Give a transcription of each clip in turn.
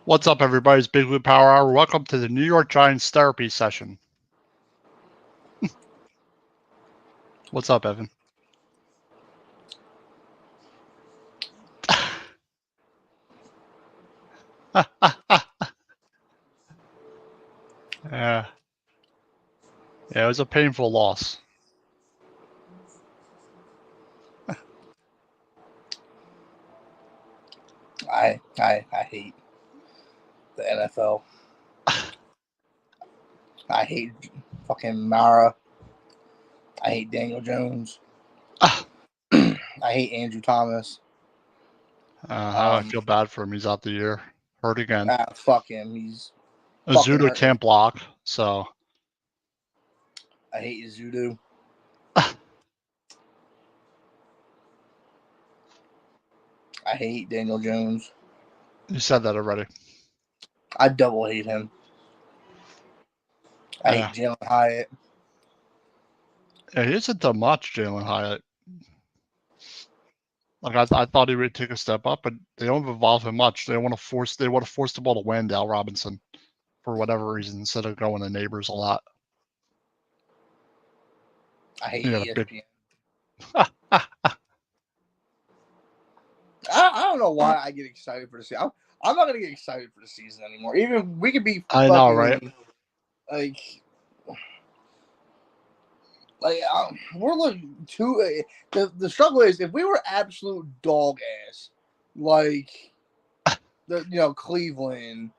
What's up, everybody? It's Big Blue Power Hour. Welcome to the New York Giants therapy session. What's up, Evan? Yeah, it was a painful loss. I hate the NFL. I hate fucking Mara. I hate Daniel Jones. I hate Andrew Thomas. I feel bad for him. He's out the year, hurt again. Fuck him. He's fucking Azuda hurt. can't block, so I hate Zudu. I hate Daniel Jones. You said that already. I double hate him. I hate Jalen Hyatt. Yeah, he hasn't done much, Jalen Hyatt. Like I thought he would take a step up, but they don't involve him much. They want to force the ball to Wendell Robinson for whatever reason instead of going to Neighbors a lot. I hate ESPN. I don't know why I get excited for the season. I'm not gonna get excited for the season anymore. Even we could be. I know, right? We're looking too. The struggle is if we were absolute dog ass, like Cleveland,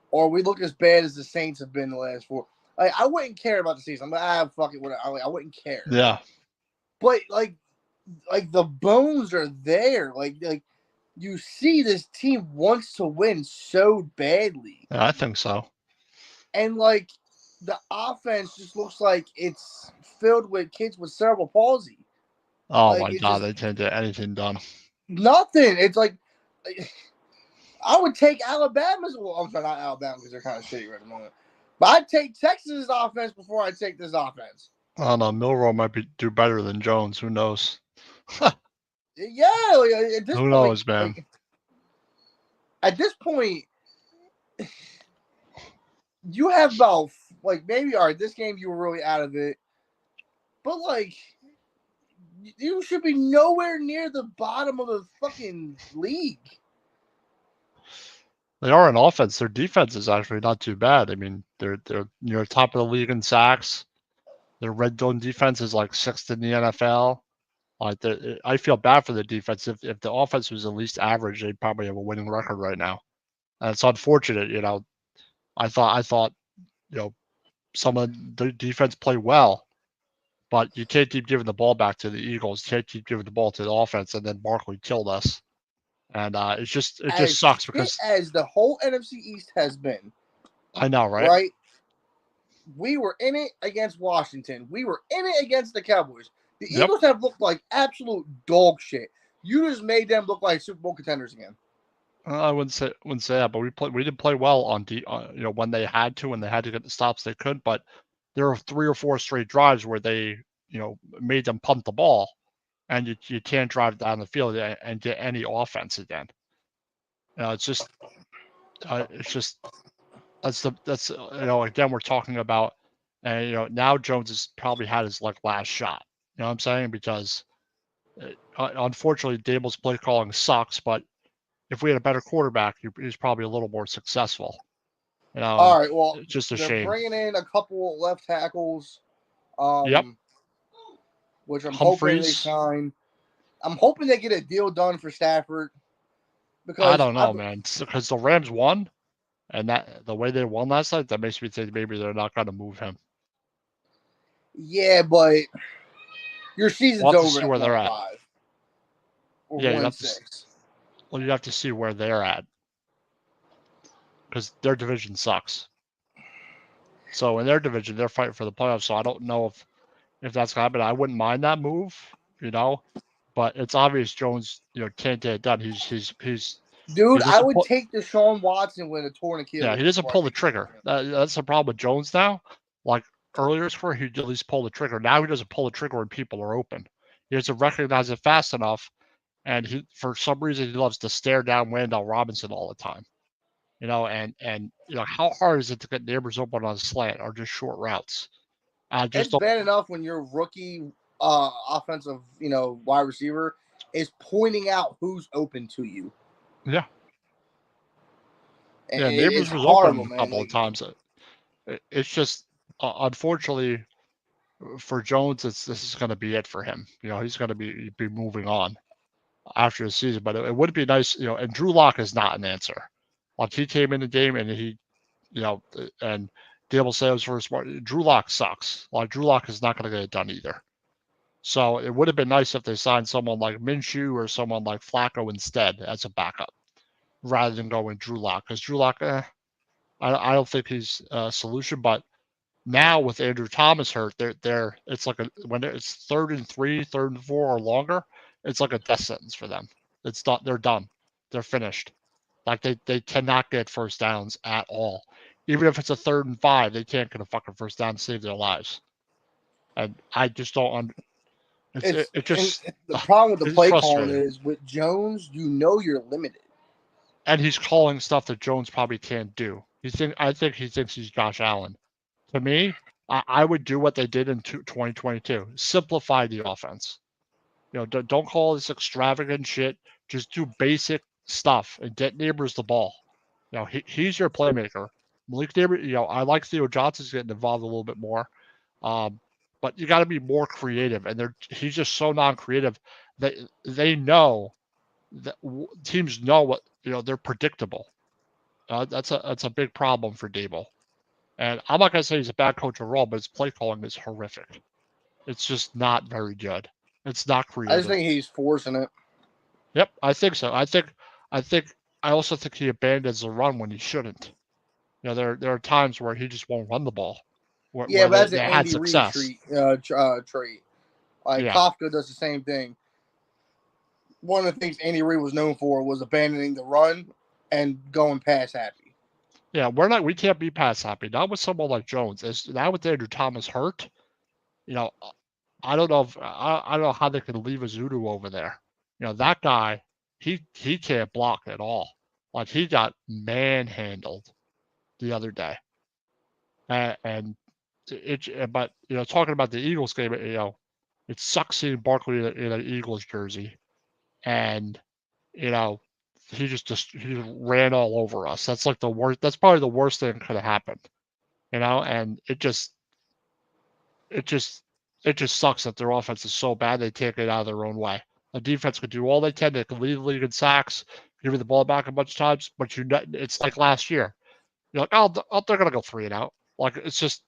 or we look as bad as the Saints have been the last four. Like I wouldn't care about the season. I'm like, fuck it, whatever. I wouldn't care. Yeah. But like the bones are there. Like you see this team wants to win so badly. Yeah, I think so. And like the offense just looks like it's filled with kids with cerebral palsy. Oh my god, they can't get anything done. Nothing. It's like I would take Alabama's. Well, I'm sorry, not Alabama because they're kind of shitty right at the moment. But I'd take Texas's offense before I take this offense. I don't know. Milroe might do better than Jones. Who knows? Yeah, at this who point, knows, man? At this point, you have about maybe all right. This game you were really out of it, but you should be nowhere near the bottom of the fucking league. They are in offense. Their defense is actually not too bad. I mean, they're near top of the league in sacks. Their red zone defense is like sixth in the NFL. Like, I feel bad for the defense. If the offense was at least average, they'd probably have a winning record right now. And it's unfortunate, I thought, some of the defense played well, but you can't keep giving the ball back to the Eagles. You can't keep giving the ball to the offense, and then Barkley killed us. And it just sucks because as the whole NFC East has been. I know, right? Right. We were in it against Washington. We were in it against the Cowboys. The Eagles have looked like absolute dog shit. You just made them look like Super Bowl contenders again. I wouldn't say that, but we did play well on when they had to, and they had to get the stops they could. But there were 3 or 4 straight drives where they made them punt the ball, and you can't drive down the field and get any offense again. It's just that's again we're talking about, and now Jones has probably had his last shot. You know what I'm saying? Because unfortunately Dable's play calling sucks, but if we had a better quarterback, he's probably a little more successful. All right, well, it's just a they're shame. Bringing in a couple left tackles. Yep. Which I'm hoping they sign. I'm hoping they get a deal done for Stafford. Because I don't know, man. Because the Rams won, and that the way they won last night, that makes me think maybe they're not going to move him. Yeah, but your season's over. See where they're at. Yeah, you have to see where they're at, because their division sucks. So in their division, they're fighting for the playoffs. So I don't know if that's going to happen. I wouldn't mind that move, but it's obvious Jones, can't get it done. He's dude. I would take Deshaun Watson with a torn Achilles. Yeah, he doesn't pull the trigger. That's the problem with Jones now. Like earlier his career, he'd at least pull the trigger. Now he doesn't pull the trigger when people are open. He doesn't recognize it fast enough, and for some reason he loves to stare down Wendell Robinson all the time. and how hard is it to get Neighbors open on a slant or just short routes? I just It's don't. bad enough when your rookie offensive, wide receiver is pointing out who's open to you. Yeah, And yeah. it's Neighbors was open horrible, a man. couple of times. It's just unfortunately for Jones, this is going to be it for him. He's going to be moving on after the season. But it would be nice, and Drew Lock is not an answer. Like he came in the game and and Dable Samuels for smart. Drew Lock sucks. Like Drew Lock is not going to get it done either. So it would have been nice if they signed someone like Minshew or someone like Flacco instead as a backup, rather than going Drew Lock. Because Drew Lock, I don't think he's a solution. But now with Andrew Thomas hurt, it's like when it's 3rd and 3, 3rd and 4 or longer, it's like a death sentence for them. It's not. They're done. They're finished. Like they cannot get first downs at all. Even if it's a 3rd and 5, they can't get a fucking first down to save their lives. And I just don't. It just the problem with the it's play calling frustrating. is with Jones, you're limited. And he's calling stuff that Jones probably can't do. I think he thinks he's Josh Allen. To me, I would do what they did in 2022. Simplify the offense. Don't call this extravagant shit. Just do basic stuff and get Neighbors the ball. He's your playmaker. Malik Neighbors, I like Theo Johnson's getting involved a little bit more. But you got to be more creative. And he's just so non-creative that they know that teams know what, they're predictable. That's a big problem for Dable. And I'm not going to say he's a bad coach overall, but his play calling is horrific. It's just not very good. It's not I just creative. think he's forcing it. Yep, I think so. I also think he abandons the run when he shouldn't. There are times where he just won't run the ball, Yeah, where but that's they an had Andy Reid success. trait. Like Yeah, Kafka does the same thing. One of the things Andy Reid was known for was abandoning the run and going pass happy. yeah. We can't be pass happy. Not with someone like Jones. Now with Andrew Thomas hurt. You know, I don't know if I don't know how they can leave a Zudu over there. That guy, he can't block at all. Like he got manhandled the other day, and but talking about the Eagles game, it sucks seeing Barkley in an Eagles jersey, and you know he ran all over us. That's like the worst. That's probably the worst thing that could have happened. And it just it just sucks that their offense is so bad they can't get out of their own way. The defense could do all they can. They can lead the league in sacks, give you the ball back a bunch of times, but it's like last year. You're like, oh, they're gonna go 3-and-out. Like it's just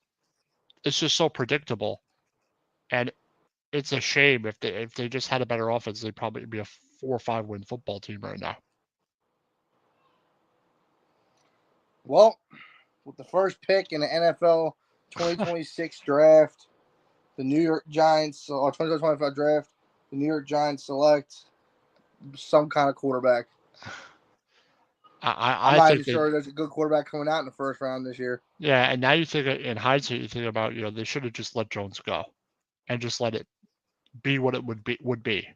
so predictable, and it's a shame if they just had a better offense, they'd probably be a 4 or 5 win football team right now. Well, with the first pick in the NFL 2026 draft, the New York Giants, or 2025 draft, the New York Giants select some kind of quarterback. I'm I not think even sure there's a good quarterback coming out in the first round this year. yeah, and now you think in hindsight, you think about they should have just let Jones go, and just let it be what it would be.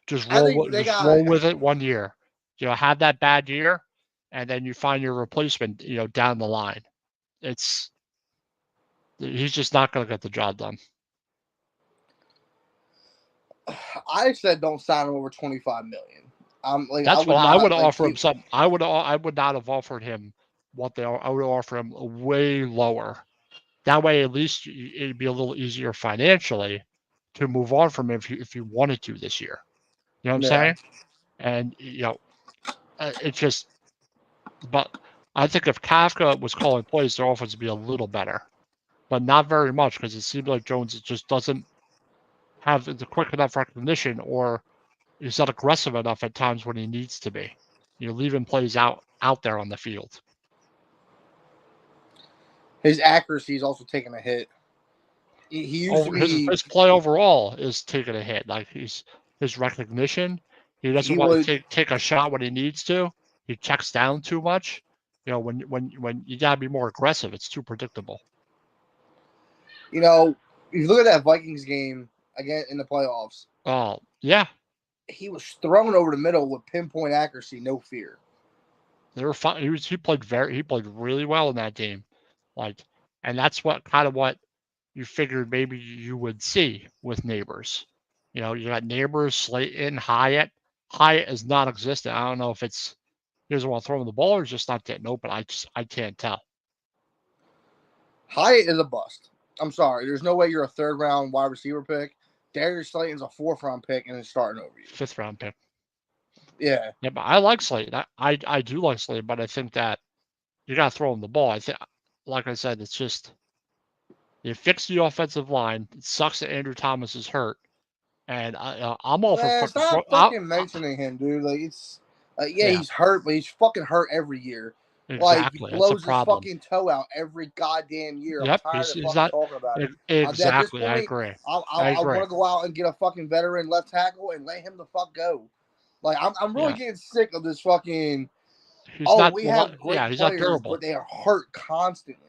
Just I think they got. roll with it 1 year. Have that bad year, and then you find your replacement. Down the line, he's just not going to get the job done. I said don't sign him over $25 million. That's what I would offer him. I would not have offered him I would offer him way lower. That way, at least it'd be a little easier financially to move on from him if you wanted to this year. You know what I'm saying? And it's just. But I think if Kafka was calling plays, their offense would be a little better, but not very much because it seems like Jones just doesn't have the quick enough recognition, or he's not aggressive enough at times when he needs to be. Leaving plays out there on the field. His accuracy is also taking a hit. He used to be his play overall is taking a hit. Like his recognition, he doesn't want to take a shot when he needs to. He checks down too much. When you gotta be more aggressive, it's too predictable. If you look at that Vikings game again in the playoffs. Oh yeah, he was thrown over the middle with pinpoint accuracy, no fear. They were fun. He played really well in that game, like, and that's what you figured maybe you would see with Neighbors. You know, you got Neighbors, Slayton, Hyatt. Hyatt is non-existent. I don't know if he doesn't want to throw him the ball or just not getting open. I can't tell. Hyatt is a bust. I'm sorry. There's no way you're a third round wide receiver pick. Darius Slayton's a fourth round pick and is starting over you. 5th round pick. Yeah. Yeah, but I like Slayton. I do like Slayton, but I think that you got to throw him the ball. I think, like I said, it's just you fix the offensive line. It sucks that Andrew Thomas is hurt, and I'm all for fucking stop fucking mentioning him, dude. Like it's, he's hurt, but he's fucking hurt every year. Like he exactly. That's a blows his problem. fucking toe out every goddamn year. I'm Yep, tired of he's fucking not talking about it. exactly. At I this point, agree. I want to go out and get a fucking veteran left tackle and let him the fuck go. Like I'm really getting sick of this fucking. We have great he's players, not durable. but they are hurt constantly.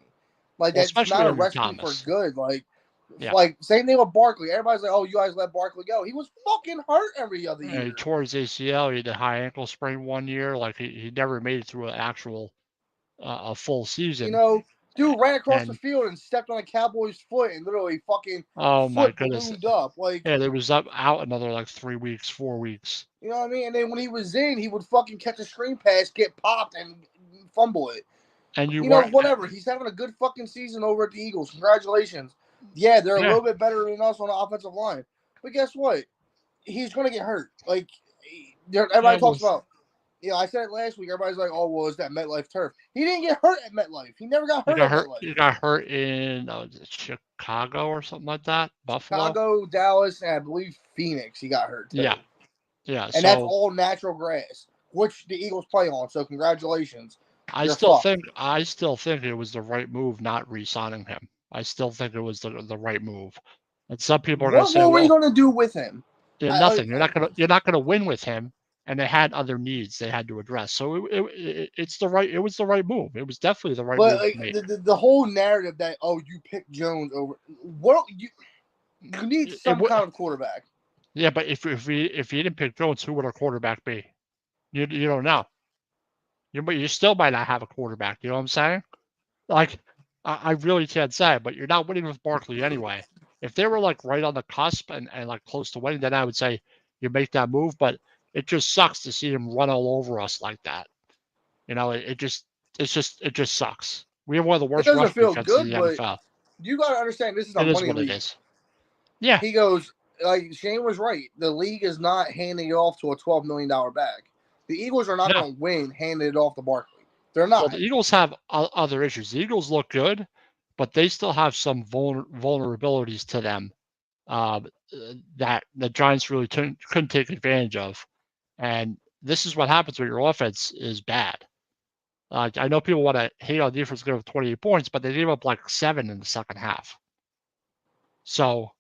Like that's especially not a Andrew recipe Thomas. for good. Like same thing with Barkley. Everybody's like, "Oh, you guys let Barkley go." He was fucking hurt every other year. He tore his ACL. He had a high ankle sprain one year. Like he never made it through an actual a full season. You know, dude ran across the field and stepped on a Cowboy's foot and literally fucking foot ballooned up. Like there was out another like 3 weeks, 4 weeks. You know what I mean? And then when he was in, he would fucking catch a screen pass, get popped, and fumble it. And you know, whatever. He's having a good fucking season over at the Eagles. Congratulations. Yeah, they're a little bit better than us on the offensive line. But guess what? He's going to get hurt. Like, everybody talks about, I said it last week. Everybody's like, oh, well, it's that MetLife turf. He didn't get hurt at MetLife. He never got hurt at MetLife. He got hurt in Chicago or something like that. Buffalo. Chicago, Dallas, and I believe Phoenix. He got hurt too. Yeah. And that's all natural grass, which the Eagles play on. So congratulations. I still think it was the right move not re-signing him. I still think it was the right move. And some people are going to say, "What were you going to do with him?" Yeah, nothing. You're not going to win with him. And they had other needs they had to address. So it was the right move. It was definitely the right move. But the whole narrative that you picked Jones over you need some kind of quarterback. Yeah, but if you didn't pick Jones, who would our quarterback be? You don't know. You still might not have a quarterback. You know what I'm saying? Like, I really can't say, but you're not winning with Barkley anyway. If they were like right on the cusp and like close to winning, then I would say you make that move. But it just sucks to see him run all over us like that. You know, it just sucks. We have one of the worst rush defenses in the NFL. You got to understand, this is a money league. It is. Yeah. He goes, like Shane was right. The league is not handing it off to a $12 million bag. The Eagles are not going to win handing it off to Barkley. They're not. Well, the Eagles have other issues. The Eagles look good, but they still have some vulnerabilities to them that the Giants really couldn't take advantage of. And this is what happens when your offense is bad. I know people want to hate on defense give up 28 points, but they gave up like 7 in the second half. So,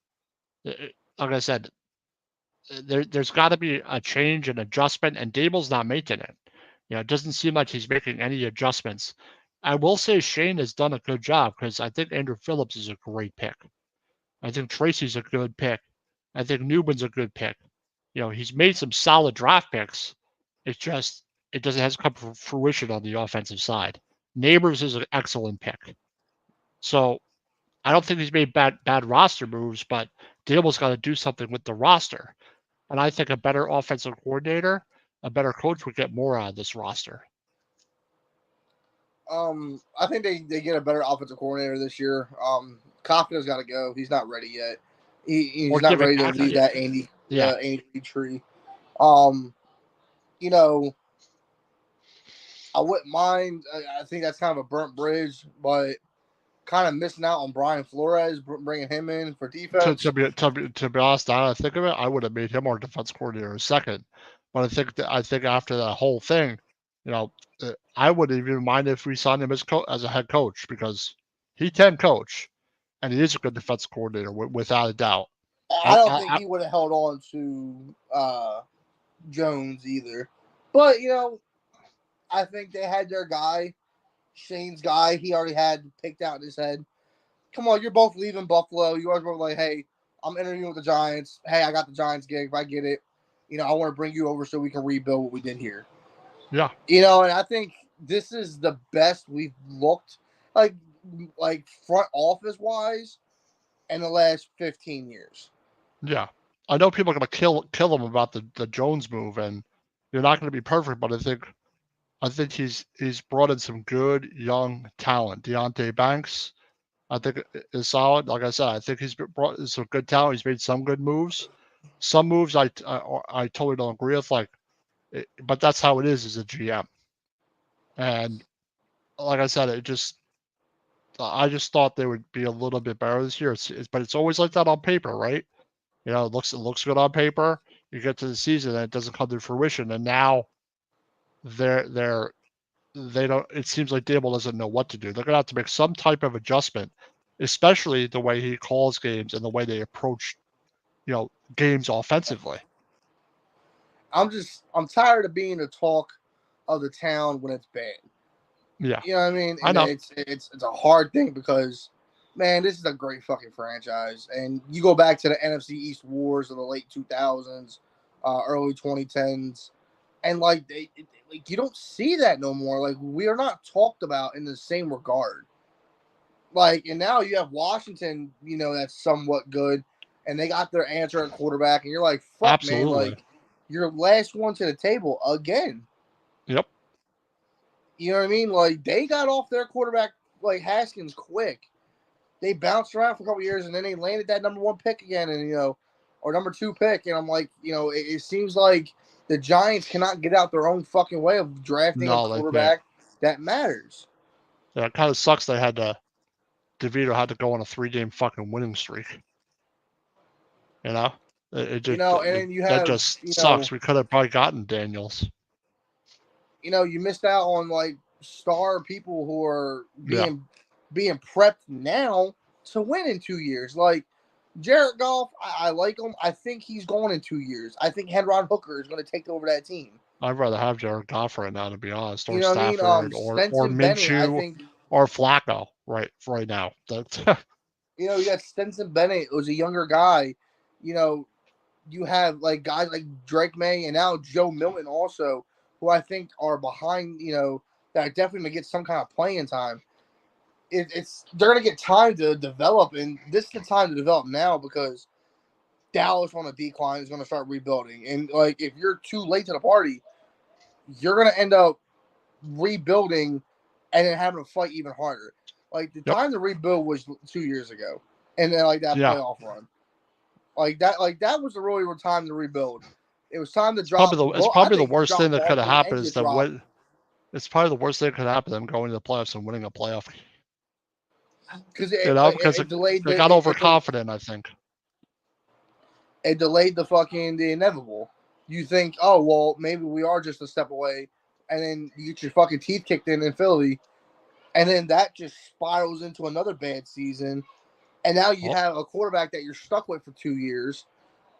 like I said, there's got to be a change and adjustment, and Dable's not making it. You know, it doesn't seem like he's making any adjustments. I will say Shane has done a good job because I think Andrew Phillips is a great pick. I think Tracy's a good pick. I think Newman's a good pick. You know, he's made some solid draft picks. It's just it hasn't come to fruition on the offensive side. Neighbors is an excellent pick. So I don't think he's made bad roster moves, but Dable's got to do something with the roster. And I think a better offensive coordinator, a better coach would get more out of this roster. I think they get a better offensive coordinator this year. Kafka's got to go. He's not ready yet. He's not ready to lead that Andy tree. You know, I wouldn't mind. I think that's kind of a burnt bridge, but kind of missing out on Brian Flores, bringing him in for defense. To be honest, now I think of it, I would have made him our defense coordinator second. But I think after that whole thing, you know, I wouldn't even mind if we signed him as a head coach because he can coach, and he is a good defense coordinator without a doubt. I don't think he would have held on to Jones either. But, you know, I think they had their guy, Shane's guy. He already had picked out in his head. Come on, you're both leaving Buffalo. You guys were like, hey, I'm interviewing with the Giants. Hey, I got the Giants gig. If I get it, you know, I want to bring you over so we can rebuild what we did here. Yeah. You know, and I think this is the best we've looked like front office wise in the last 15 years. Yeah, I know people are gonna kill him about the Jones move, and you're not gonna be perfect, but I think he's brought in some good young talent. Deonte Banks, I think is solid. Like I said, I think he's brought some good talent. He's made some good moves. Some moves I totally don't agree with, but that's how it is as a GM. And like I said, I just thought they would be a little bit better this year. But it's always like that on paper, right? It looks good on paper. You get to the season and it doesn't come to fruition, and now they're they don't. It seems like Dable doesn't know what to do. They're gonna have to make some type of adjustment, especially the way he calls games and the way they approach, games offensively. I'm tired of being the talk of the town when it's bad. Yeah, You know what I mean? I And know. it's a hard thing because, man, this is a great fucking franchise. And you go back to the NFC East wars of the late 2000s, early 2010s, and like you don't see that no more. Like we are not talked about in the same regard. Like, and now you have Washington, that's somewhat good, and they got their answer at quarterback, and you're like, fuck, man, Absolutely. like you're last one to the table again. Yep. You know what I mean? Like they got off their quarterback like Haskins quick. They bounced around for a couple years and then they landed that number 1 pick again, and or number 2 pick. And I'm like, it seems like the Giants cannot get out their own fucking way of drafting a No, they can't. quarterback that matters. Yeah, it kind of sucks. DeVito had to go on a 3-game fucking winning streak. It just And then you that have, just sucks. We could have probably gotten Daniels. You missed out on like star people who are Yeah. being prepped now to win in 2 years. Like Jared Goff, I like him. I think he's going in 2 years. I think Hendron Hooker is going to take over that team. I'd rather have Jared Goff right now, to be honest, or You know what I mean? Stafford, or Stetson Bennett, I Minshew, think. or Flacco. Right now. You got Stetson Bennett, who's a younger guy. You have like guys like Drake May and now Joe Milton also, who I think are behind. That are definitely gonna get some kind of playing time. They're gonna get time to develop, and this is the time to develop now because Dallas on a decline is gonna start rebuilding, and like if you're too late to the party, you're gonna end up rebuilding and then having to fight even harder. Like the time to rebuild was 2 years ago, and then like that playoff run, like that was the really time to rebuild. It was time to drop. It's probably the worst thing that could have happened is that it's probably the worst thing that could happen them going to the playoffs and winning a playoff. Because it delayed. They got overconfident, I think. It delayed the inevitable. You think, oh well, maybe we are just a step away, and then you get your fucking teeth kicked in Philly, and then that just spirals into another bad season, and now you have a quarterback that you're stuck with for 2 years.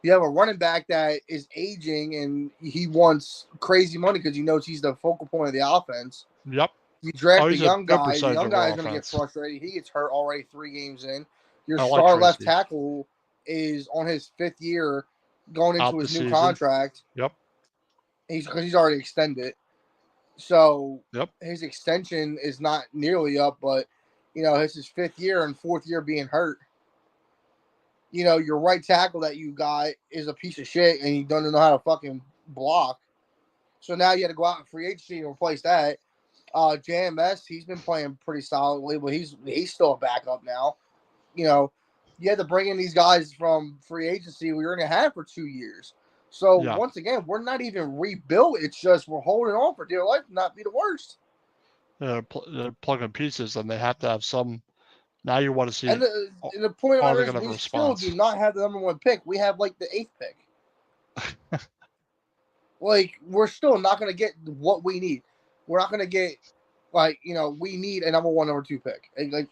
You have a running back that is aging, and he wants crazy money because he knows he's the focal point of the offense. Yep. You draft a young guy. The young guy is going to get frustrated. He gets hurt already 3 games in. Your star left tackle is on his 5th year going into his new contract. Yep. Because he's already extended. So his extension is not nearly up, but, it's his 5th year and 4th year being hurt. Your right tackle that you got is a piece of shit and you don't know how to fucking block. So now you had to go out in free agency and replace that. JMS, he's been playing pretty solidly, but he's still a backup now. You had to bring in these guys from free agency we were going to have for 2 years. So once again, we're not even rebuilt. It's just we're holding on for dear life to not be the worst. They're plugging pieces, and they have to have some. Now you want to see. And the point of it is we still do not have the number 1 pick. We have like the 8th pick. Like we're still not going to get what we need. We're not going to get we need a number 1, number 2 pick. Like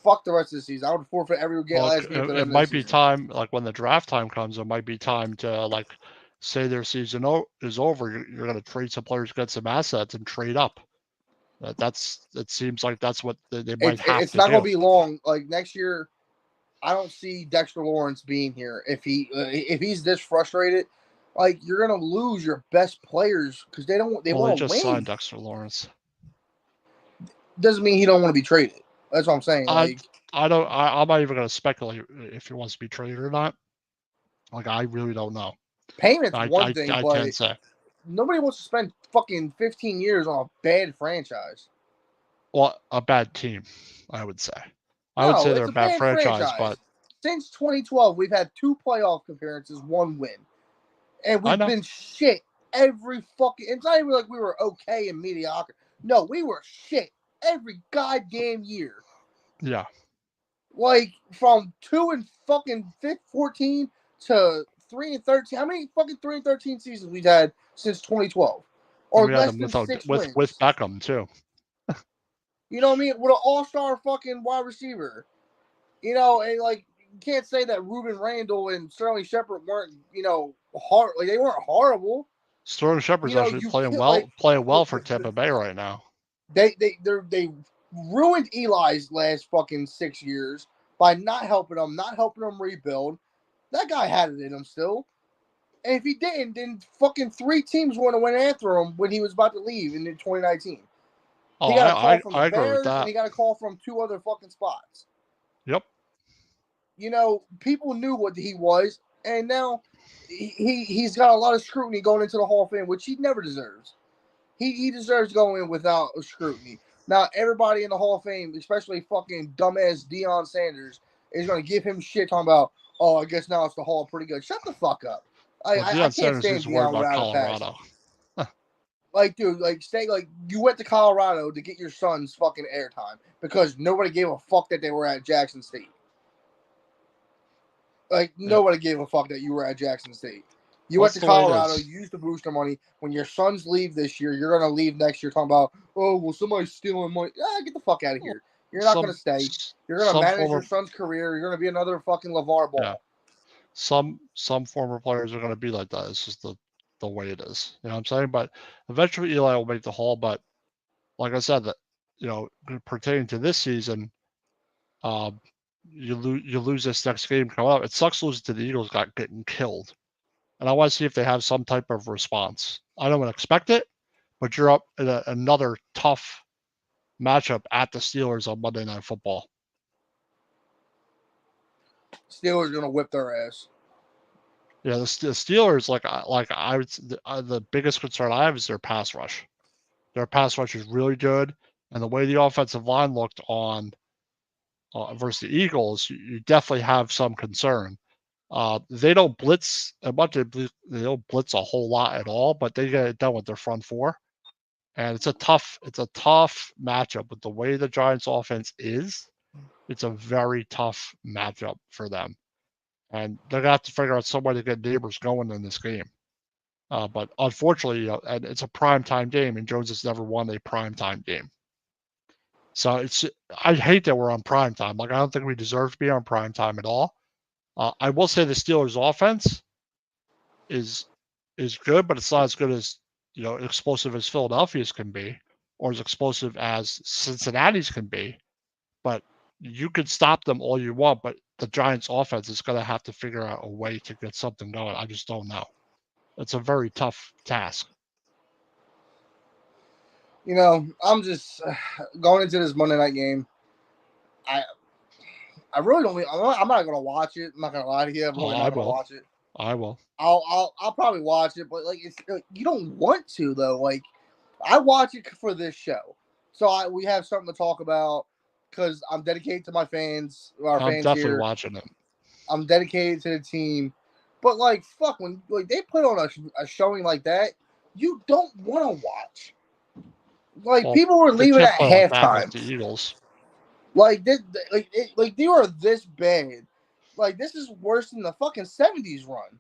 fuck the rest of the season. I would forfeit every game last game. It might be time, like when the draft time comes, it might be time to like say their season is over. You're going to trade some players, get some assets, and trade up. It seems like that's what they might have to do. It's not going to be long. Like next year, I don't see Dexter Lawrence being here. If he's this frustrated, like you're going to lose your best players because they want to win. They just signed Dexter Lawrence. doesn't mean he don't want to be traded. That's what I'm saying. Like, I'm not even going to speculate if he wants to be traded or not. Like, I really don't know. Payment's one thing, I but can't say. Nobody wants to spend fucking 15 years on a bad franchise. Well, a bad team, I would say. I No, would say it's they're a bad franchise, but since 2012, we've had 2 playoff appearances, 1 win, and we've been shit every fucking. It's not even like we were okay and mediocre. No, we were shit every goddamn year. Yeah. Like from 2 and fucking 14 to 3 and 13. How many fucking 3 and 13 seasons we've had since 2012? Or less than 6 wins. With Beckham too. You know what I mean? With an all-star fucking wide receiver. You know, and like you can't say that Ruben Randall and Sterling Shepard weren't, hard. Like they weren't horrible. Sterling Shepard's actually playing well for Tampa Bay right now. They ruined Eli's last fucking 6 years by not helping him rebuild. That guy had it in him still. And if he didn't, then fucking 3 teams want to went after him when he was about to leave in 2019. Oh, he got a call from the Bears, and he got a call from 2 other fucking spots. Yep. You know, people knew what he was, and now he's got a lot of scrutiny going into the Hall of Fame, which he never deserves. He deserves going in without scrutiny. Now, everybody in the Hall of Fame, especially fucking dumbass Deion Sanders, is going to give him shit talking about, oh, I guess now it's the Hall pretty good. Shut the fuck up. I can't stand Deion without Colorado. Like, dude, you went to Colorado to get your son's fucking airtime because nobody gave a fuck that they were at Jackson State. Like, nobody gave a fuck that you were at Jackson State. You went to Colorado, you used the booster money. When your sons leave this year, you're going to leave next year talking about, oh, well, somebody's stealing money. Get the fuck out of here. You're not going to stay. You're going to manage your son's career. You're going to be another fucking LeVar Ball. Yeah. Some former players are going to be like that. It's just the way it is. You know what I'm saying? But eventually Eli will make the Hall. But like I said, that pertaining to this season, you lose this next game coming up. It sucks losing to the Eagles, getting killed. And I want to see if they have some type of response. I don't expect it, but you're up in another tough matchup at the Steelers on Monday Night Football. Steelers are going to whip their ass. Yeah, the Steelers, the biggest concern I have is their pass rush. Their pass rush is really good, and the way the offensive line looked on versus the Eagles, you definitely have some concern. They don't blitz as much. They don't blitz a whole lot at all, but they get it done with their front 4. And it's a tough matchup with the way the Giants offense is. It's a very tough matchup for them. And they're going to have to figure out some way to get Neighbors going in this game. But unfortunately, and it's a primetime game, and Jones has never won a primetime game. So I hate that we're on primetime. Like, I don't think we deserve to be on primetime at all. I will say the Steelers' offense is good, but it's not as good as explosive as Philadelphia's can be, or as explosive as Cincinnati's can be. But you could stop them all you want, but the Giants' offense is going to have to figure out a way to get something going. I just don't know. It's a very tough task. I'm just going into this Monday night game. I really don't. I'm not gonna watch it. I'm not gonna lie to you. I'm really not gonna watch it. I will. I'll probably watch it, but you don't want to though. Like, I watch it for this show, so we have something to talk about because I'm dedicated to my fans. I'm definitely watching it. I'm dedicated to the team, but fuck, when they put on a showing like that, you don't want to watch. People were leaving at halftime. The Eagles. They were this bad. This is worse than the fucking 70s run.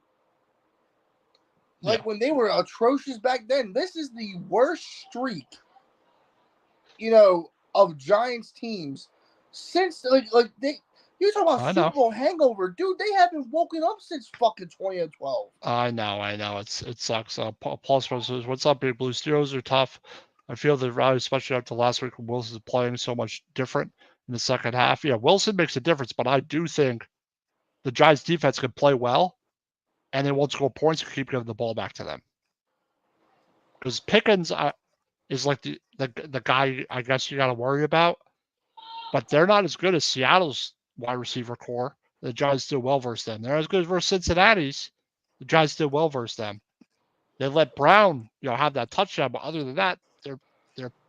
When they were atrocious back then, this is the worst streak, of Giants teams since you talk about Super Bowl hangover, dude. They haven't woken up since fucking 2012. I know. It sucks. Paul says, "What's up, Big Blue? Steelers are tough. I feel the rally, especially after last week when Wilson's playing so much different in the second half. Yeah, Wilson makes a difference, but I do think the Giants defense can play well, and they won't score points and keep giving the ball back to them. Because Pickens, is like the guy I guess you got to worry about, but they're not as good as Seattle's wide receiver core. The Giants still well versed them. They're as good as versus Cincinnati's. The Giants still well versed them. They let Brown, have that touchdown, but other than that,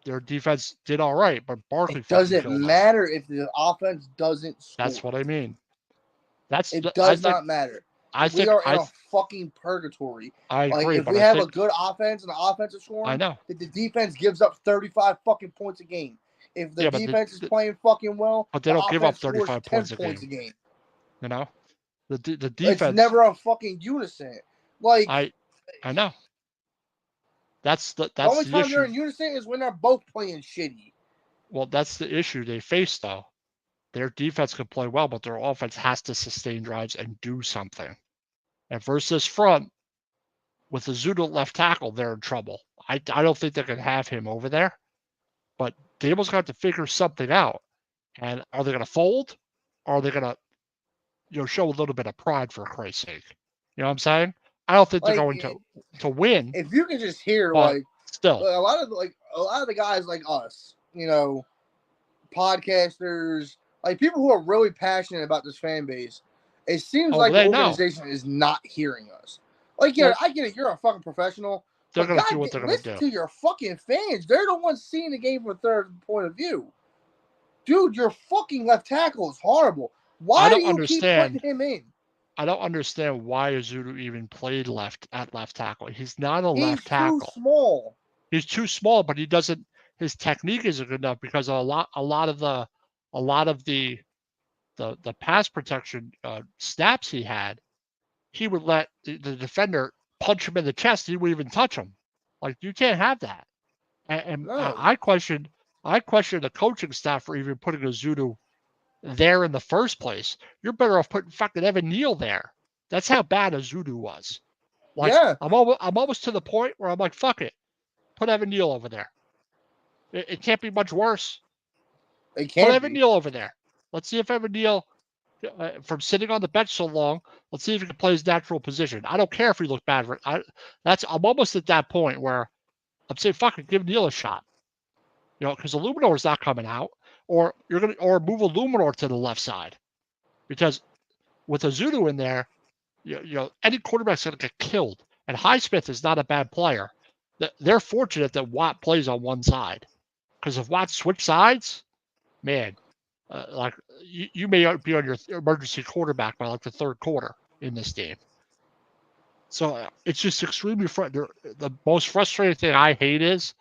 their defense did all right. But Barkley It fucking doesn't killed them. matter if the offense doesn't score. That's what I mean. It does not matter. We are in a fucking purgatory. I agree. Like, if but we have a good offense and the offensive scoring, I know that the defense gives up 35 fucking points a game. If the defense is playing fucking well, but they don't give up 35 points a game. You know, the defense. It's never a fucking unison. Like, I know. That's the only time issue. they're in unison is when they're both playing shitty. Well, that's the issue they face, though. Their defense can play well, but their offense has to sustain drives and do something. And versus front, with Ezeudu left tackle, they're in trouble. I don't think they can have him over there. But Dable's got to figure something out. And are they going to fold? Or are they going to, show a little bit of pride, for Christ's sake? You know what I'm saying? I don't think they're going to win. If you can just hear, still, a lot of the guys like us, podcasters, like people who are really passionate about this fan base, it seems like the organization is not hearing us. Like, I get it. You're a fucking professional. They're going to do what they're going to do. Listen to your fucking fans. They're the ones seeing the game from a third point of view. Dude, your fucking left tackle is horrible. Why do you keep putting him in? I don't understand why Ezeudu even played at left tackle. He's not a left tackle. He's too small. He's too small, but he doesn't. His technique isn't good enough because a lot of the pass protection snaps he had, he would let the defender punch him in the chest. He wouldn't even touch him. Like, you can't have that. And No. I question the coaching staff for even putting Ezeudu there in the first place. You're better off putting fucking Evan Neal there. That's how bad Ezeudu was. Like, yeah. I'm almost to the point where I'm like, fuck it. Put Evan Neal over there. It can't be much worse. It can't Put Evan Neal over there. Let's see if Evan Neal, from sitting on the bench so long, let's see if he can play his natural position. I don't care if he looks bad. I'm almost at that point where I'm saying, fuck it, give Neal a shot. Because Illuminor is not coming out, or move Illuminor to the left side, because with Ezeudu in there, any quarterback's going to get killed. And Highsmith is not a bad player. They're fortunate that Watt plays on one side, because if Watt switch sides, man, you may be on your emergency quarterback by like the third quarter in this game. So it's just extremely frustrating. The most frustrating thing I hate is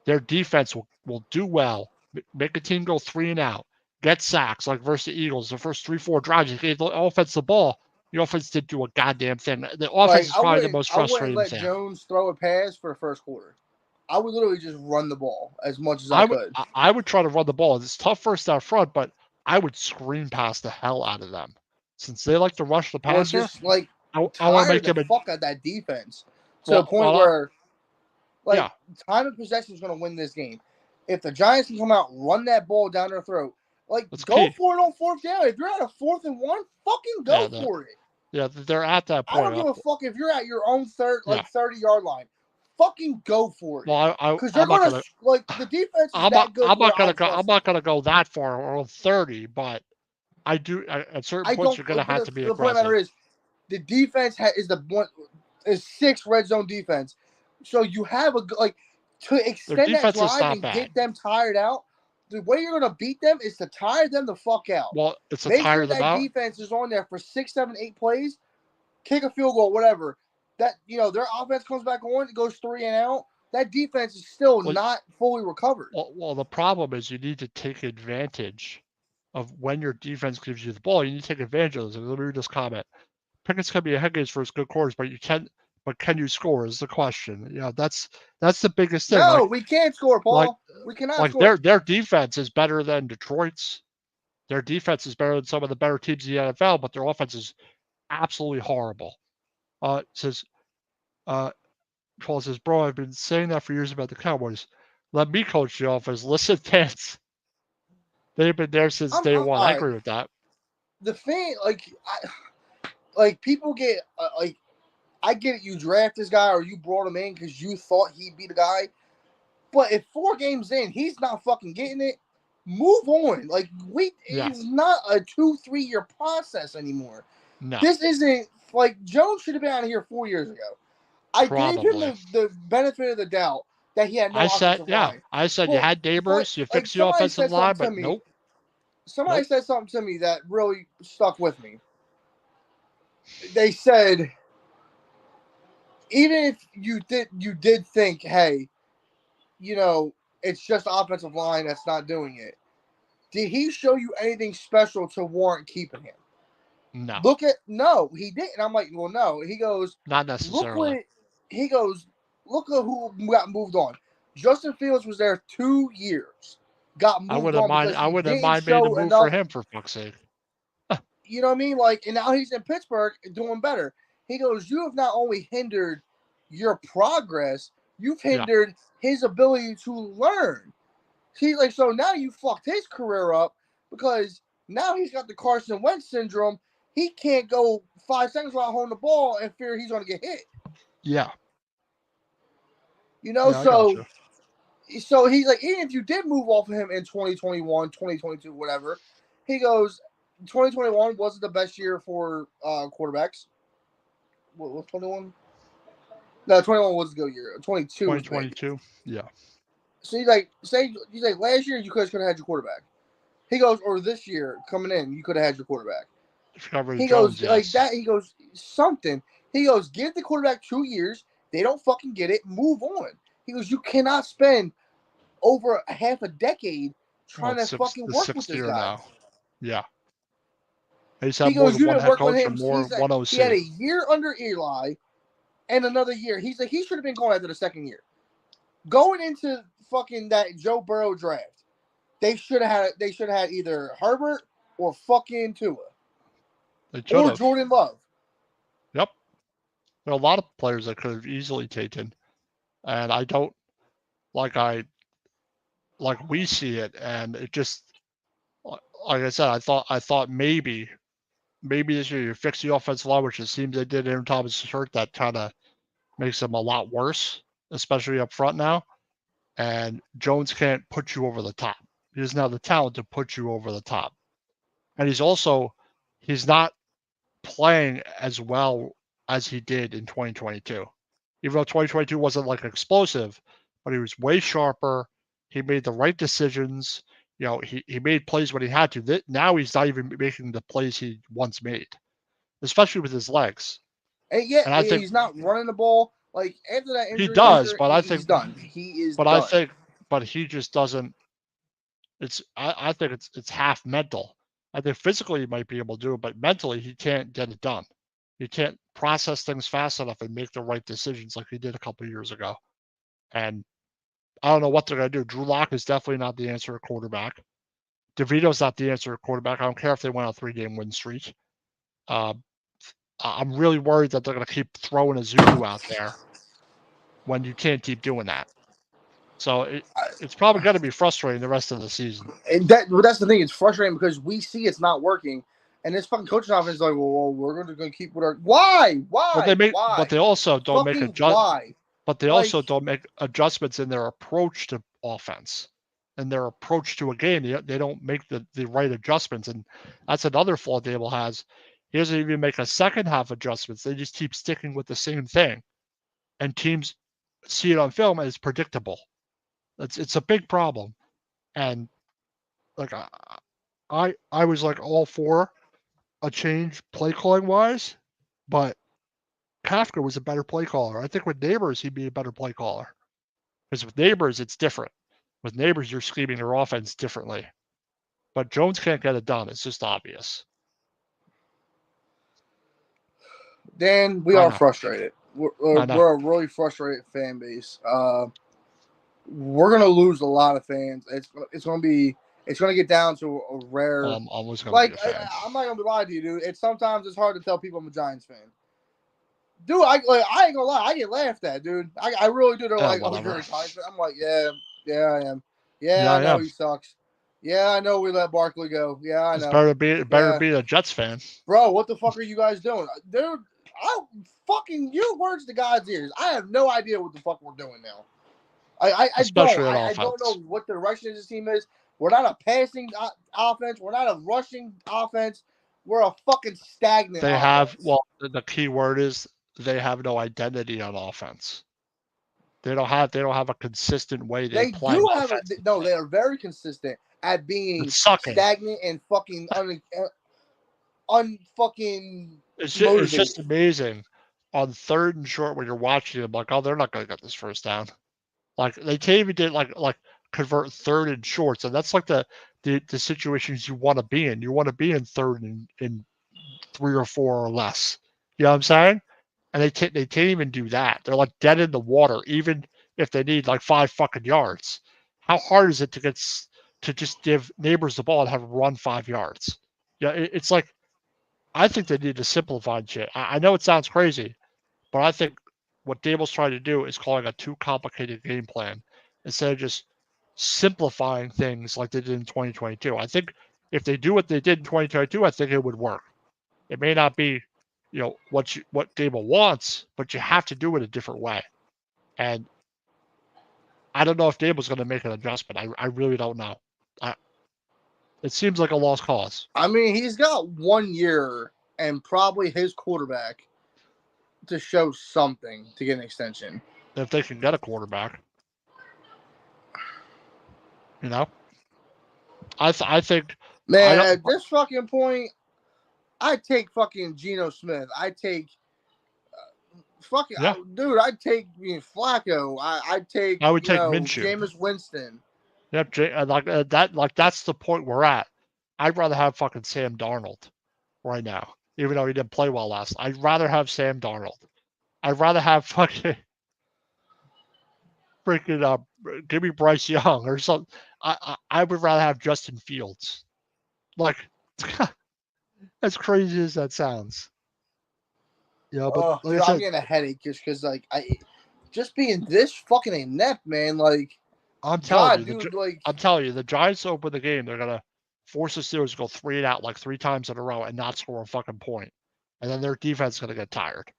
their defense will do well, make a team go 3 and out, get sacks like versus the Eagles. The first 3-4 drives, you gave the offense the ball. The offense didn't do a goddamn thing. The offense is probably the most frustrating thing. I wouldn't let Jones throw a pass for the first quarter. I would literally just run the ball as much as I could. I would try to run the ball. It's tough first out front, but I would screen pass the hell out of them. Since they like to rush the passer, I want to make them fuck at that defense to the point where time of possession is going to win this game. If the Giants can come out, run that ball down their throat, go for it on fourth down. If you're at a 4th and 1, fucking go for it. Yeah, they're at that point. I don't give a fuck if you're at your own 30-yard line. Fucking go for it. Well, because they're going to the defense. I'm not gonna go that far or 30, but I do at certain points you're gonna have to be aggressive. The point matter is the defense is 6 red zone defense, so you have to extend that drive and get them tired out. The way you're going to beat them is to tire them the fuck out. Well, it's to tire them out. Defense is on there for 6, 7, 8 plays, kick a field goal, whatever. That their offense comes back on, it goes 3 and out. That defense is still not fully recovered. Well, the problem is you need to take advantage of when your defense gives you the ball. You need to take advantage of this. Let me read this comment. Pickett's can be a head case for his good quarters, but can you score is the question. That's the biggest thing. No, we can't score, Paul. We cannot score. Their defense is better than Detroit's. Their defense is better than some of the better teams in the NFL, but their offense is absolutely horrible. Paul says, bro, I've been saying that for years about the Cowboys. Let me coach the offense. Listen, Tans. They've been there since day one. I agree with that. The thing, people get I get it. You draft this guy or you brought him in because you thought he'd be the guy. But if 4 games in, he's not fucking getting it, move on. Like, it's not a 2-3 year process anymore. No. This isn't, like, Jones should have been out of here 4 years ago. I gave him the benefit of the doubt that he had no offensive line. I said you had Neighbors, you fixed the offensive line, but nope. Somebody said something to me that really stuck with me. They said, even if you did think, hey, you know, it's just the offensive line that's not doing it. Did he show you anything special to warrant keeping him? No. No, he didn't. I'm like, well, no. He goes, not necessarily. Look at who got moved on. Justin Fields was there 2 years. Got moved on. I wouldn't mind making a move for him, for fuck's sake. You know what I mean? Like, and now he's in Pittsburgh doing better. He goes, you have not only hindered your progress, you've hindered his ability to learn. He's like, so now you fucked his career up because now he's got the Carson Wentz syndrome. He can't go 5 seconds without holding the ball and fear he's going to get hit. Yeah. You know, so he's like, even if you did move off of him in 2021, 2022, whatever, he goes, 2021 wasn't the best year for quarterbacks. What was 21? No, 21 was a good year. 22. 2022, yeah. So he's like, last year you could have had your quarterback. He goes, or this year coming in, you could have had your quarterback. He goes, like that. He goes, something. He goes, give the quarterback 2 years. They don't fucking get it. Move on. He goes, you cannot spend over half a decade trying to fucking work with this guy. Now. Yeah. He goes, you didn't work with him. He had a year under Eli and another year. He's like, he should have been going after the second year. Going into fucking that Joe Burrow draft, they should have had either Herbert or fucking Tua. Or Jordan Love. Yep. There are a lot of players that could have easily taken. And I don't like we see it, and it just, like I said, I thought maybe this year you fix the offensive line, which it seems they did. Aaron Thomas is hurt. That kind of makes them a lot worse, especially up front now. And Jones can't put you over the top. He doesn't have the talent to put you over the top. And he's not playing as well as he did in 2022. Even though 2022 wasn't like explosive, but he was way sharper. He made the right decisions. You know, he made plays when he had to. Now he's not even making the plays he once made, especially with his legs. And I think he's not running the ball. Like, after that injury, he does, but I think he's done. He is but done. But he just doesn't. I think it's half mental. I think physically he might be able to do it, but mentally he can't get it done. He can't process things fast enough and make the right decisions like he did a couple of years ago. And I don't know what they're going to do. Drew Lock is definitely not the answer at quarterback. DeVito's not the answer at quarterback. I don't care if they went on a 3-game win streak. I'm really worried that they're going to keep throwing a Zulu out there when you can't keep doing that. So it's probably going to be frustrating the rest of the season. And that's the thing. It's frustrating because we see it's not working. And this fucking coaching office is like, well, we're going to keep with our. Why? But they also don't make adjustments. But they also don't make adjustments in their approach to offense and their approach to a game. They don't make the right adjustments, and that's another flaw Dable has. He doesn't even make a second half adjustments. They just keep sticking with the same thing, and teams see it on film as predictable. It's a big problem, and like I was like all for a change play calling wise, but Kafka was a better play caller. I think with Neighbors, he'd be a better play caller. Because with Neighbors, it's different. With Neighbors, you're scheming your offense differently. But Jones can't get it done. It's just obvious. Dan, we are frustrated. We're a really frustrated fan base. We're gonna lose a lot of fans. It's gonna get down to a rare. I'm always gonna be a fan. I'm not gonna lie to you, dude. Sometimes it's hard to tell people I'm a Giants fan. Dude, I ain't gonna lie. I get laughed at, dude. I really do. They're like, oh, you're a Giants fan. I'm like, yeah, I am. Yeah, I know he sucks. Yeah, I know we let Barkley go. Yeah, I know. It's better be a Jets fan. Bro, what the fuck are you guys doing? Dude, you words to God's ears. I have no idea what the fuck we're doing now. I especially on I don't know offense. what the direction this team is. We're not a passing offense. We're not a rushing offense. We're a fucking stagnant They have offense. well, the key word is they have no identity on offense. They don't have a consistent way they They play do have a no. offensively. They are very consistent at being It's sucking. stagnant and fucking unfucking It's motivated. just amazing. On third and short, when you're watching them, like, oh, they're not going to get this first down. Like they can't even did like convert third and shorts, and that's like the situations you want to be in. You want to be in third and in 3 or 4 or less. You know what I'm saying? And they can't even do that. They're like dead in the water, even if they need like 5 fucking yards. How hard is it to to just give neighbors the ball and have them run 5 yards? Yeah, it's like I think they need to simplify shit. I know it sounds crazy, but I think what Dable's trying to do is calling a too complicated game plan instead of just simplifying things like they did in 2022. I think if they do what they did in 2022, I think it would work. It may not be, what Dable wants, but you have to do it a different way. And I don't know if Dable's going to make an adjustment. I really don't know. It seems like a lost cause. I mean, he's got 1 year and probably his quarterback to show something to get an extension. If they can get a quarterback, you know, I think I Man, don't. at this fucking point, I take fucking Geno Smith. I take fucking Yeah, dude. I take Flacco. I take I would take Minshew. Jameis Winston. Yep, that's the point we're at. I'd rather have fucking Sam Darnold right now, even though he didn't play well last. I'd rather have Sam Darnold. I'd rather have fucking freaking give me Bryce Young or something. I would rather have Justin Fields. Like, as crazy as that sounds, But Oh, like I dude, I'm said, getting a headache just because like I just being this fucking inept, man. Like, I'm telling God, you, dude, like. I'm telling you, the Giants open the game. They're gonna force the Steelers to go 3-and-out like 3 times in a row and not score a fucking point, and then their defense is gonna get tired.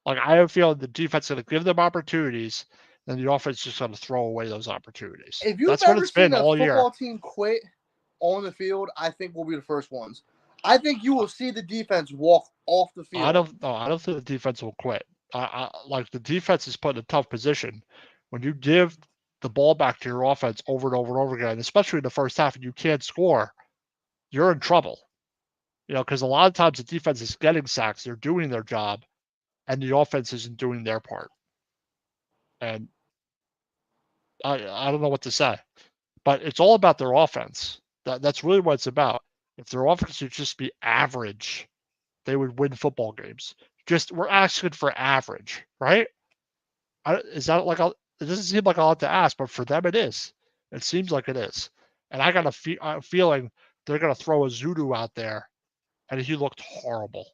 Like I have a feeling the defense is gonna give them opportunities, and the offense is just gonna throw away those opportunities. If you've That's what ever it's seen been a all year. football team quit on the field, I think we'll be the first ones. I think you will see the defense walk off the I field. don't know. I don't think the defense will quit. Like the defense is put in a tough position when you give the ball back to your offense over and over and over again, especially in the first half, and you can't score. You're in trouble. Because a lot of times the defense is getting sacks, they're doing their job, and the offense isn't doing their part. And I don't know what to say, but it's all about their offense. That's really what it's about. If their offense would just be average, they would win football games. Just we're asking for average, right? Is that like it doesn't seem like a lot to ask, but for them it is. It seems like it is. And I got a feeling they're going to throw a Zudu out there, and he looked horrible.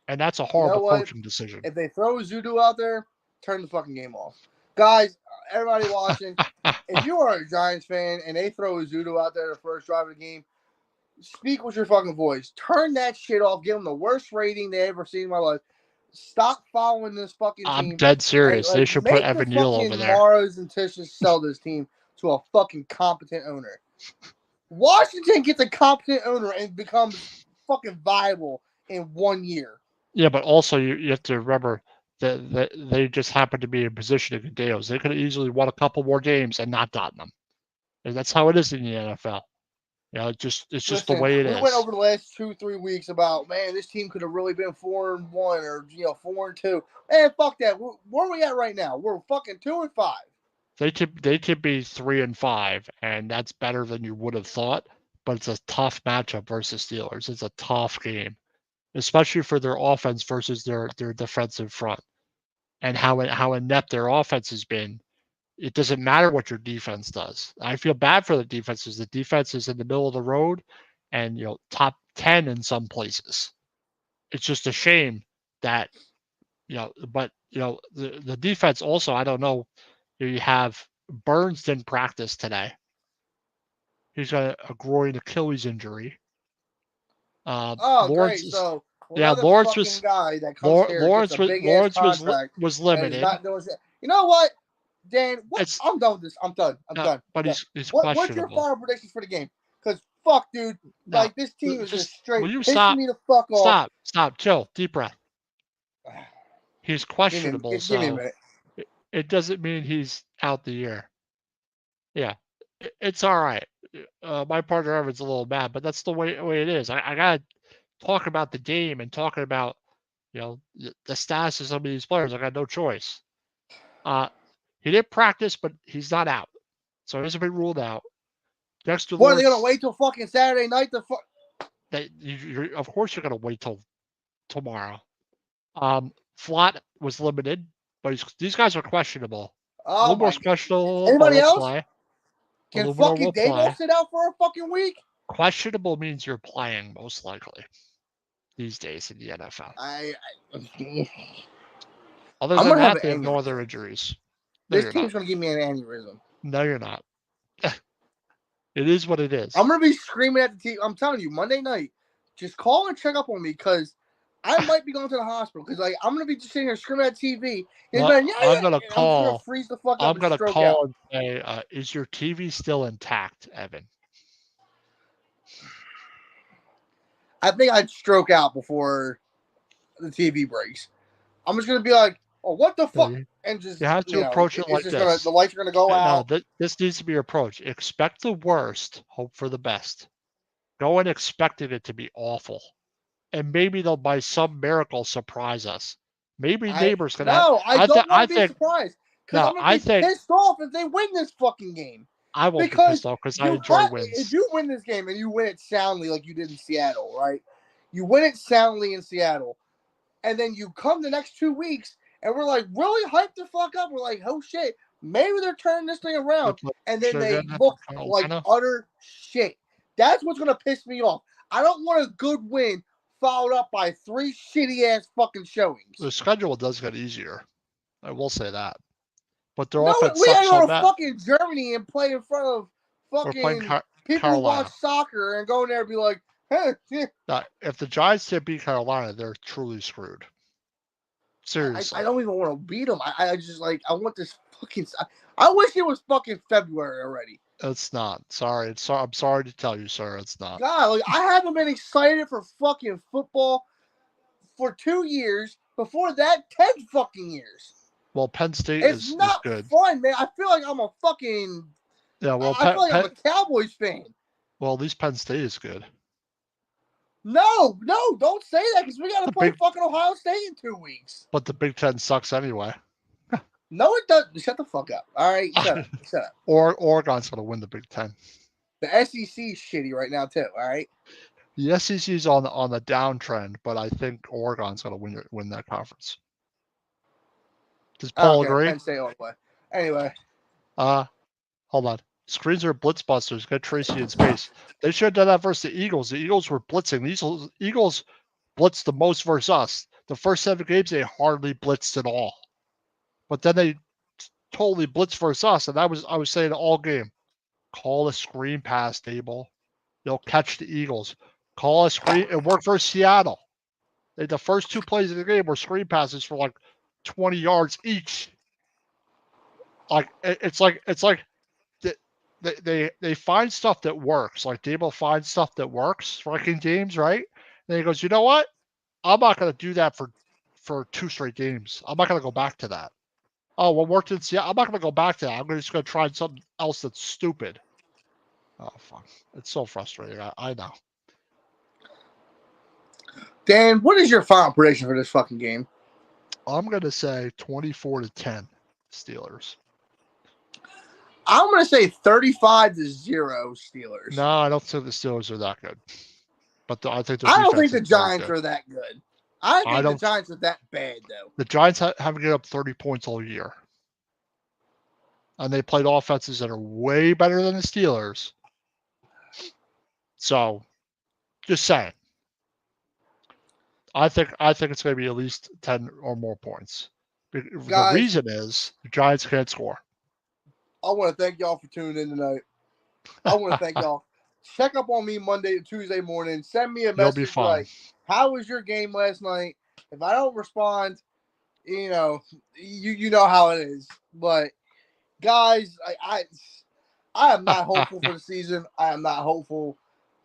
And that's a You know horrible what? coaching decision. If they throw Zudu out there, turn the fucking game off. Guys, everybody watching, if you are a Giants fan and they throw Zudu out there the first drive of the game, speak with your fucking voice. Turn that shit off. Give them the worst rating they ever seen in my life. Stop following this fucking I'm team. dead And serious. They like should put make the Evan Neal over fucking there. Maras and Tishes sell this team to a fucking competent owner. Washington gets a competent owner and becomes fucking viable in 1 year. Yeah, but also you have to remember that they just happened to be in position to get Deos. They could have easily won a couple more games and not gotten them. And that's how it is in the NFL. It's just the Listen, way it we went is. over the last 2-3 weeks about, man, this team could have really been 4-1 or 4-2. Man, fuck that. Where are we at right now? We're fucking 2-5. They could be 3-5, and that's better than you would have thought. But it's a tough matchup versus Steelers. It's a tough game, especially for their offense versus their defensive front, and how inept their offense has been. It doesn't matter what your defense does. I feel bad for the defenses. The defense is in the middle of the road, and top 10 in some places. It's just a shame that but the defense also. I don't know. You have Burns didn't practice today. He's got a groin Achilles injury. Oh, Lawrence great. is So yeah. another fucking guy that comes here, gets Lawrence a big ass was contract, was and is limited. not doing shit. You know what? Dan, what? I'm done with this. I'm done. I'm done. But done. he's What's your questionable. final predictions for the game? Because fuck, dude, No, like this team is just straight will you pissing me the fuck off. Stop, chill, deep breath. He's questionable, give me a minute. It doesn't mean he's out the year. Yeah, it's all right. My partner Evan's a little mad, but that's the way it is. I gotta talk about the game and talking about the status of some of these players. I got no choice. He didn't practice, but he's not out, so he hasn't been ruled out. Dexter What, Lawrence, are they gonna wait till fucking Saturday night to fuck? Of course you're gonna wait till tomorrow. Flott was limited, but these guys are questionable. Oh, a little more questionable. Anybody else? Play. Can fucking Daboll sit out for a fucking week? Questionable means you're playing, most likely, these days in the NFL. Other than that, they have no other injuries. No, this team's going to give me an aneurysm. No, you're not. It is what it is. I'm going to be screaming at the TV. I'm telling you, Monday night, just call and check up on me because I might be going to the hospital because I'm going to be just sitting here screaming at TV. I'm going to call. I'm going to freeze the fuck up. I'm going to call and say, is your TV still intact, Evan? I think I'd stroke out before the TV breaks. I'm just going to be like, oh, what the fuck? And just, you have to approach it like this. The lights are going to go out. No, this needs to be approached. Expect the worst, hope for the best. Go in expecting it to be awful. And maybe they'll, by some miracle, surprise us. Maybe neighbors can have... No, I don't want to be surprised. No, I'm going to be pissed off if they win this fucking game. I won't be pissed off because I enjoy wins. If you win this game and you win it soundly like you did in Seattle, right? You win it soundly in Seattle. And then you come the next 2 weeks and we're like, really hyped the fuck up. We're like, oh shit, maybe they're turning this thing around. And then they look like utter shit. That's what's going to piss me off. I don't want a good win followed up by 3 shitty-ass fucking showings. The schedule does get easier. I will say that. But their offense sucks so bad. We gotta go to fucking Germany and play in front of fucking people who watch soccer and go in there and be like, hey. Now, if the Giants can't beat Carolina, they're truly screwed. Seriously. I don't even want to beat them. I just like, I want this fucking... I wish it was fucking February already. It's not. Sorry. I'm sorry to tell you, sir. It's not. God, like, I haven't been excited for fucking football for 2 years. Before that, 10 fucking years. Well, Penn State is good. It's not fun, man. I feel like I'm a fucking... Yeah, well, I feel like I'm a Cowboys fan. Well, at least Penn State is good. No, don't say that because we got to play fucking Ohio State in 2 weeks. But the Big Ten sucks anyway. No, it doesn't. Shut the fuck up. All right, shut up. Oregon's going to win the Big Ten. The SEC's shitty right now too. All right. The SEC's on the downtrend, but I think Oregon's going to win that conference. Does Paul agree? Penn State all the way. Anyway. Hold on. Screens are blitz busters. Get Tracy in space. They should have done that versus the Eagles. The Eagles were blitzing. These Eagles blitzed the most versus us. The first 7 games, they hardly blitzed at all. But then they totally blitzed versus us, and I was saying all game, call a screen pass, Daboll. They'll catch the Eagles. Call a screen. It worked for Seattle. The first 2 plays of the game were screen passes for like 20 yards each. Like it's like they find stuff that works. Like Daboll finds stuff that works for like in games, right? And then he goes, you know what? I'm not going to do that for 2 straight games. I'm not going to go back to that. Oh, what worked in Seattle? I'm not going to go back to that. I'm just going to try something else that's stupid. Oh, fuck. It's so frustrating. I know. Dan, what is your final prediction for this fucking game? I'm going to say 24-10 Steelers. I'm going to say 35-0 Steelers. No, I don't think the Steelers are that good. But I think the Giants are that good. I think the Giants are that bad, though. The Giants haven't given up 30 points all year. And they played offenses that are way better than the Steelers. So, just saying. I think it's going to be at least 10 or more points. The reason is the Giants can't score. I want to thank y'all for tuning in tonight. I want to thank y'all. Check up on me Monday to Tuesday morning. Send me a message. You'll be fine. Like, how was your game last night? If I don't respond, you know how it is. But guys, I am not hopeful for the season. I am not hopeful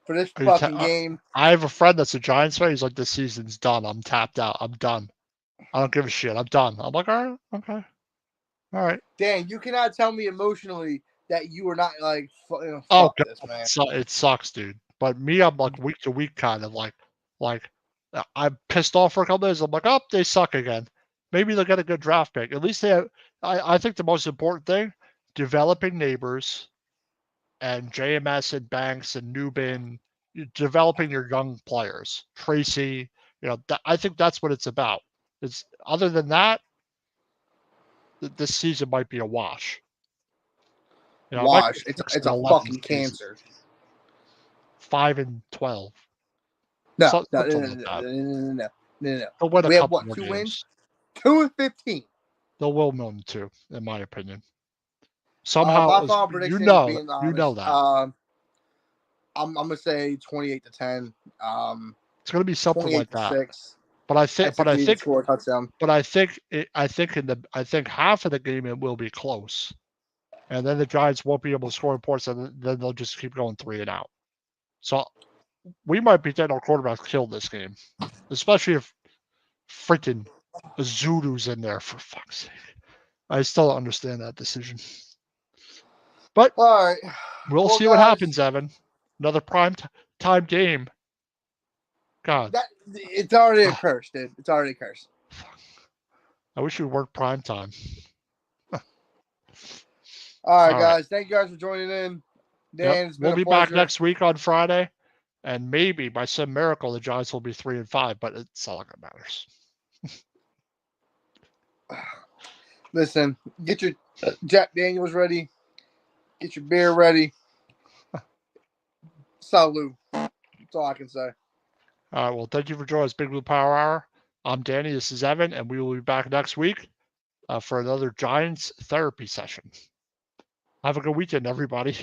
for this Are you fucking game. I have a friend that's a Giants fan. He's like, this season's done. I'm tapped out. I'm done. I don't give a shit. I'm done. I'm like, all right, okay. All right. Dan, you cannot tell me emotionally that you are not like, fuck Oh, this, man. it sucks, dude. But me, I'm like week to week kind of like I'm pissed off for a couple days. I'm like, oh, they suck again. Maybe they'll get a good draft pick. At least they have. I think the most important thing, developing Neighbors, and JMS and Banks and Newbin, developing your young players. Tracy, I think that's what it's about. It's other than that, this season might be a wash. Wash. It's a fucking cancer. 5-12. No. They'll win we a have couple what? more 2 games. wins. 2-15. They'll win them too, in my opinion. Somehow, my final prediction, being honest, you know that. I'm gonna say 28-10. It's gonna be something like that. 6. But I think score a touchdown. But I think half of the game it will be close, and then the Giants won't be able to score points, and then they'll just keep going 3 and out. So we might be getting our quarterbacks killed this game, especially if freaking Zulu's in there, for fuck's sake. I still don't understand that decision. But all right, we'll see what happens, Evan. Another prime time game. God, it's already a curse, dude. It's already a curse. I wish we worked prime time. All right, guys. Thank you guys for joining in. Dan, we'll be back next week on Friday, and maybe by some miracle the Giants will be 3-5, but it's not like it matters. Listen, get your Jack Daniels ready. Get your beer ready. Salud. That's all I can say. All right. Well, thank you for joining us, Big Blue Power Hour. I'm Danny. This is Evan, and we will be back next week for another Giants therapy session. Have a good weekend, everybody.